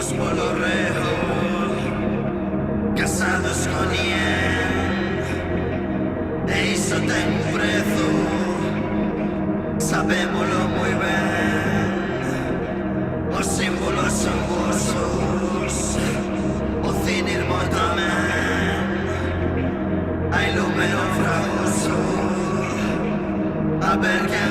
Polorrejo, casados con Ien, e iso ten un prezo, sabémolo moi ben. Os símbolos son vosos, o cinismo tamén, hai lume no fragoso, a ver quen